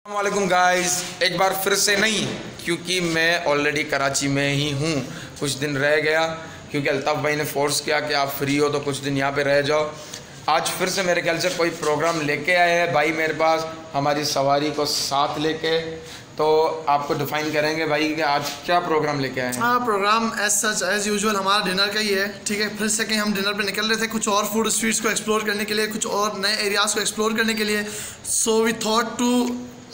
वालेकुम गाइस, एक बार फिर से नहीं, क्योंकि मैं ऑलरेडी कराची में ही हूँ। कुछ दिन रह गया क्योंकि अल्ताफ़ भाई ने फ़ोर्स किया कि आप फ्री हो तो कुछ दिन यहाँ पे रह जाओ। आज फिर से मेरे ख्याल से कोई प्रोग्राम लेके आए हैं भाई मेरे पास, हमारी सवारी को साथ लेके। तो आपको डिफ़ाइन करेंगे भाई कि आज क्या प्रोग्राम लेके आए हैं। हाँ, प्रोग्राम एज़ यूजुअल हमारा डिनर का ही है। ठीक है, फिर से कहीं हम डिनर पे निकल रहे थे कुछ और फूड स्ट्रीट्स को एक्सप्लोर करने के लिए, कुछ और नए एरियाज़ को एक्सप्लोर करने के लिए। So we thought to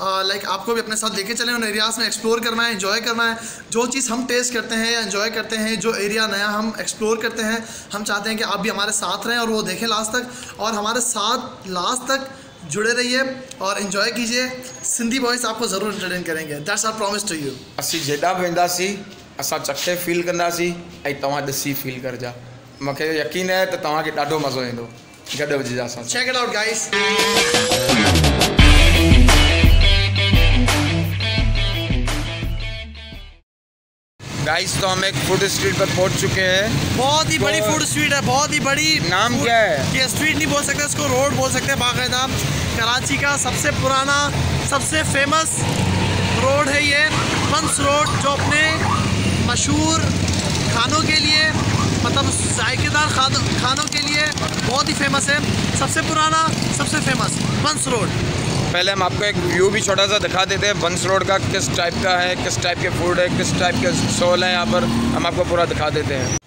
like आपको भी अपने साथ लेके चलें, उन एरियाज़ में एक्सप्लोर करना है, एंजॉय करना है। जो चीज़ हम टेस्ट करते हैं या एंजॉय करते हैं, जो एरिया नया हम एक्सप्लोर करते हैं, हम चाहते हैं कि आप भी हमारे साथ रहें और वो देखें लास्ट तक, और हमारे साथ लास्ट तक जुड़े रहिए और एंजॉय कीजिए। सिंधी वॉइस आपको ज़रूर एंटरटेन करेंगे। That's our promise to you. असी जेॾा बि वेंदासीं असां चखे फील कंदासीं ऐं तव्हां ॾिसी फील करजा। मूंखे यकीन है त तव्हांखे ॾाढो मज़ो ईंदो। गॾु हुजिजा असां। Check it out guys. Guys, तो हम एक फूड स्ट्रीट पर पहुंच चुके हैं। बहुत ही बड़ी फूड स्ट्रीट है, बहुत ही बड़ी। नाम क्या है? ये स्ट्रीट नहीं बोल सकते, इसको रोड बोल सकते हैं। बाकायदा कराची का सबसे पुराना, सबसे फेमस रोड है ये, बंस रोड, जो अपने मशहूर खानों के लिए, मतलब जायकेदार खानों के लिए बहुत ही फेमस है। सबसे पुराना, सबसे फेमस बंस रोड। पहले हम आपको एक व्यू भी छोटा सा दिखा देते हैं बंस रोड का, किस टाइप का है, किस टाइप के फूड है, किस टाइप के स्टॉल हैं यहाँ पर, हम आपको पूरा दिखा देते हैं।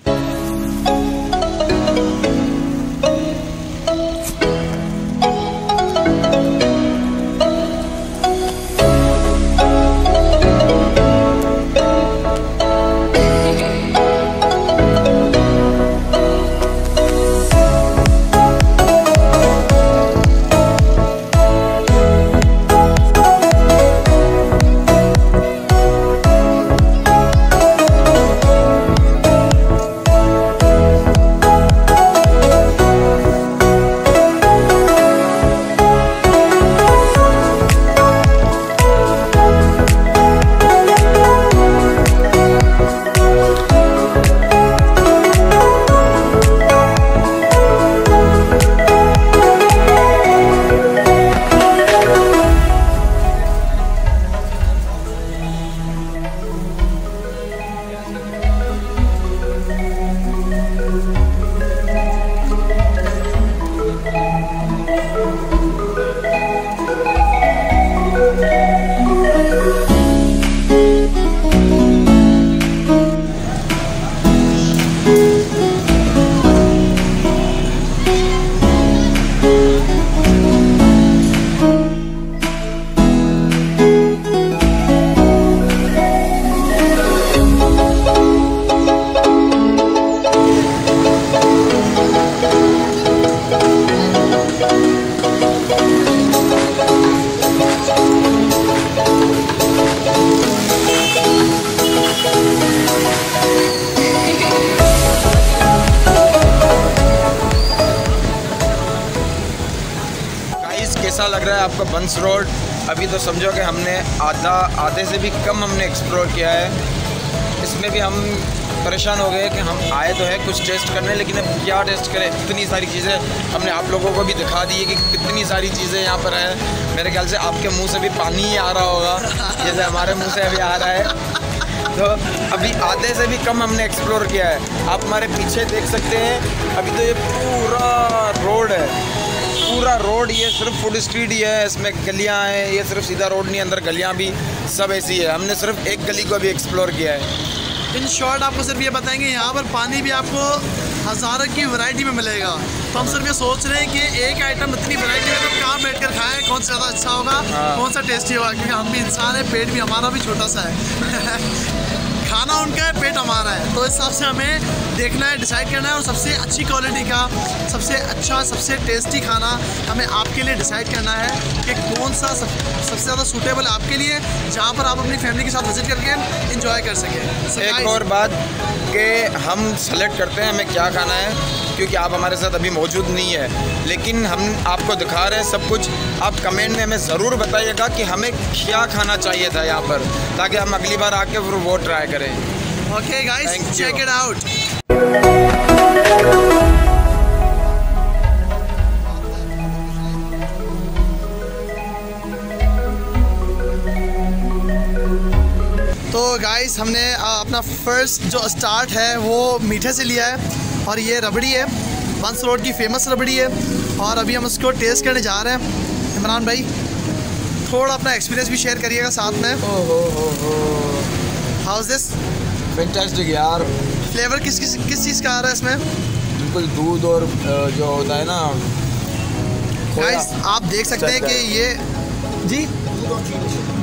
कैसा लग रहा है आपको बंस रोड? अभी तो समझो कि हमने आधे से भी कम हमने एक्सप्लोर किया है। इसमें भी हम परेशान हो गए कि हम आए तो है कुछ टेस्ट करने, लेकिन अब क्या टेस्ट करें। इतनी सारी चीज़ें हमने आप लोगों को भी दिखा दी है कि कितनी सारी चीज़ें यहाँ पर हैं। मेरे ख्याल से आपके मुंह से भी पानी ही आ रहा होगा, जैसे हमारे मुंह से अभी आ रहा है। तो अभी आधे से भी कम हमने एक्सप्लोर किया है। आप हमारे पीछे देख सकते हैं, अभी तो ये पूरा रोड है, पूरा रोड ये सिर्फ फूड स्ट्रीट ही है। इसमें गलियां हैं, ये सिर्फ सीधा रोड नहीं, अंदर गलियां भी सब ऐसी है। हमने सिर्फ एक गली को भी एक्सप्लोर किया है। इन शॉर्ट आपको सिर्फ ये बताएंगे, यहाँ पर पानी भी आपको हज़ारों की वैरायटी में मिलेगा। तो हम सिर्फ ये सोच रहे हैं कि एक आइटम इतनी वैरायटी में तो कहाँ बैठ कर खाएँ, कौन सा ज़्यादा अच्छा होगा, कौन सा टेस्टी होगा, क्योंकि हम भी इंसान है, पेट भी हमारा भी छोटा सा है। खाना उनका है, पेट हमारा है, तो इस हिसाब से हमें देखना है, डिसाइड करना है, और सबसे अच्छी क्वालिटी का, सबसे अच्छा, सबसे टेस्टी खाना हमें आपके लिए डिसाइड करना है कि कौन सा सबसे ज़्यादा सूटेबल है आपके लिए, जहाँ पर आप अपनी फैमिली के साथ विजिट करके इंजॉय कर सकें। एक और बात कि हम सेलेक्ट करते हैं हमें क्या खाना है, क्योंकि आप हमारे साथ अभी मौजूद नहीं है, लेकिन हम आपको दिखा रहे हैं सब कुछ। आप कमेंट में हमें ज़रूर बताइएगा कि हमें क्या खाना चाहिए था यहाँ पर, ताकि हम अगली बार आके फिर वो ट्राई करें। Okay guys, check it out. तो गाइस हमने अपना फर्स्ट जो स्टार्ट है वो मीठे से लिया है और ये रबड़ी है, बंस रोड की फेमस रबड़ी है और अभी हम उसको टेस्ट करने जा रहे हैं। इमरान भाई थोड़ा अपना एक्सपीरियंस भी शेयर करिएगा साथ में। How is this? फैंटास्टिक यार। फ्लेवर किस चीज़ का आ रहा है इसमें? बिल्कुल दूध और जो होता है ना, गाइस आप देख सकते हैं कि ये जी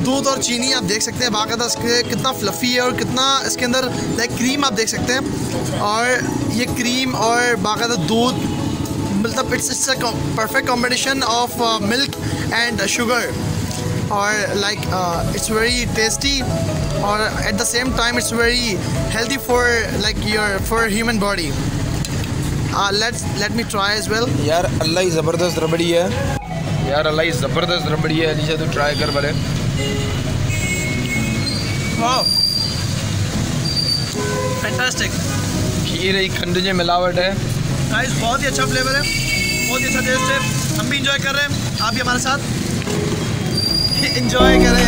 दूध और चीनी आप देख सकते हैं बाकायदा इसके कितना फ्लफ़ी है और कितना इसके अंदर लाइक क्रीम आप देख सकते हैं। और ये क्रीम और बाकायदा दूध मतलब it's a perfect combination of milk and sugar और लाइक इट्स वेरी टेस्टी और at the same time it's very healthy for like your for human body. Let me try as well. यार अल्लाह ही ज़बरदस्त रबड़ी है यार, अल्लाह ही ज़बरदस्त रबड़ी है। अलीशा तो ट्राई कर भले। वाह फैंटास्टिक। खीर है, खंड में मिलावट है। गाइस बहुत ही अच्छा फ्लेवर है, बहुत ही अच्छा टेस्ट है। हम भी इंजॉय कर रहे हैं, आप भी हमारे साथ इंजॉय करें।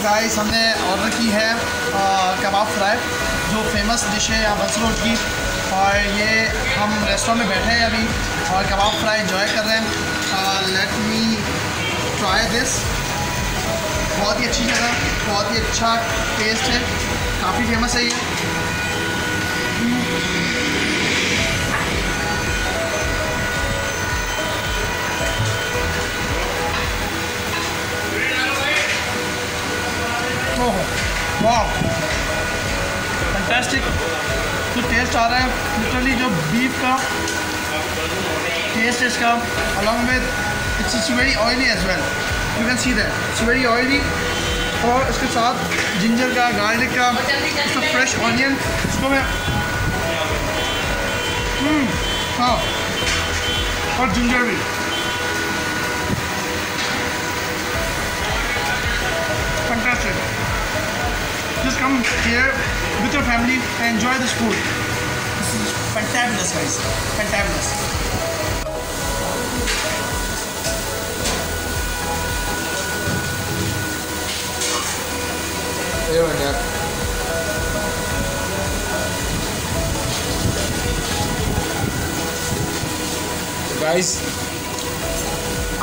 गाइस हमने ऑर्डर की है कबाब फ्राई जो फेमस डिश है यहाँ बंस रोड की और ये हम रेस्टोरेंट में बैठे हैं अभी और कबाब फ्राई एंजॉय कर रहे हैं। Late me try this. बहुत ही अच्छी जगह, बहुत ही अच्छा टेस्ट है, काफ़ी फेमस है ये। वाह फैंटास्टिक। जो टेस्ट आ रहा है लिटरली जो बीफ का टेस्ट है इसका, along with it's very oily as well, you can see that it's very oily. और इसके साथ जिंजर का, गार्लिक का, इसका फ्रेश ऑनियन, इसको मैं हाँ और जिंजर भी fantastic. Just come here with your family and enjoy this food. This is fantabulous, guys. Fantabulous. Guys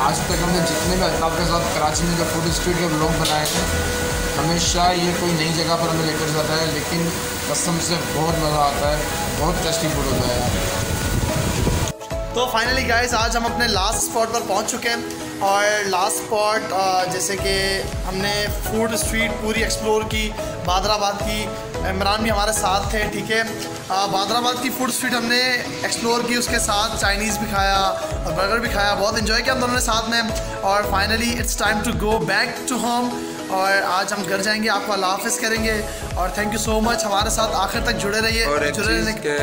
आज तक हमने जितने भी आपके साथ कराची में जो फूड स्ट्रीट के व्लॉग बनाए थे, हमेशा ये कोई नई जगह पर हमें लेकर जाता है, लेकिन कसम से बहुत मज़ा आता है, बहुत टेस्टी फूड होता है यार। तो फाइनली गाइस आज हम अपने लास्ट स्पॉट पर पहुंच चुके हैं और लास्ट स्पॉट जैसे कि हमने फूड स्ट्रीट पूरी एक्सप्लोर की, बादराबाद की। इमरान भी हमारे साथ थे, ठीक है। बादराबाद की फूड स्ट्रीट हमने एक्सप्लोर की, उसके साथ चाइनीज़ भी खाया और बर्गर भी खाया, बहुत इन्जॉय किया हम दोनों ने साथ में। और finally it's time to go back to home और आज हम घर जाएंगे, आपको अल्लाह हाफ़िज़ करेंगे और थैंक यू सो मच हमारे साथ आखिर तक जुड़े रहिए। और एक चीज़ के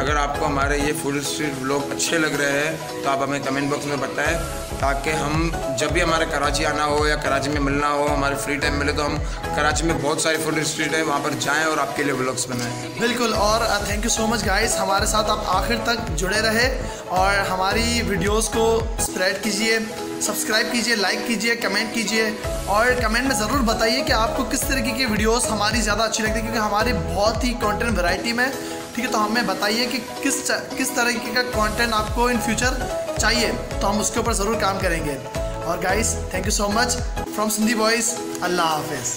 अगर आपको हमारे ये फूड स्ट्रीट व्लॉग अच्छे लग रहे हैं तो आप हमें कमेंट बॉक्स में बताएं, ताकि हम जब भी हमारे कराची आना हो या कराची में मिलना हो, हमारे फ्री टाइम मिले तो हम कराची में बहुत सारी फूड स्ट्रीट है, वहाँ पर जाएं और आपके लिए व्लॉग्स बनाएं। बिल्कुल। और thank you so much guys, हमारे साथ आप आखिर तक जुड़े रहे और हमारी वीडियोस को स्प्रेड कीजिए, सब्सक्राइब कीजिए, लाइक कीजिए, कमेंट कीजिए और कमेंट में ज़रूर बताइए कि आपको किस तरीके की वीडियोस हमारी ज़्यादा अच्छी लगती है, क्योंकि हमारी बहुत ही कंटेंट वैरायटी में, ठीक है। तो हमें बताइए कि किस तरीके का कंटेंट आपको इन फ्यूचर चाहिए, तो हम उसके ऊपर ज़रूर काम करेंगे। और guys thank you so much from Sindhi boys. अल्लाह हाफिज़।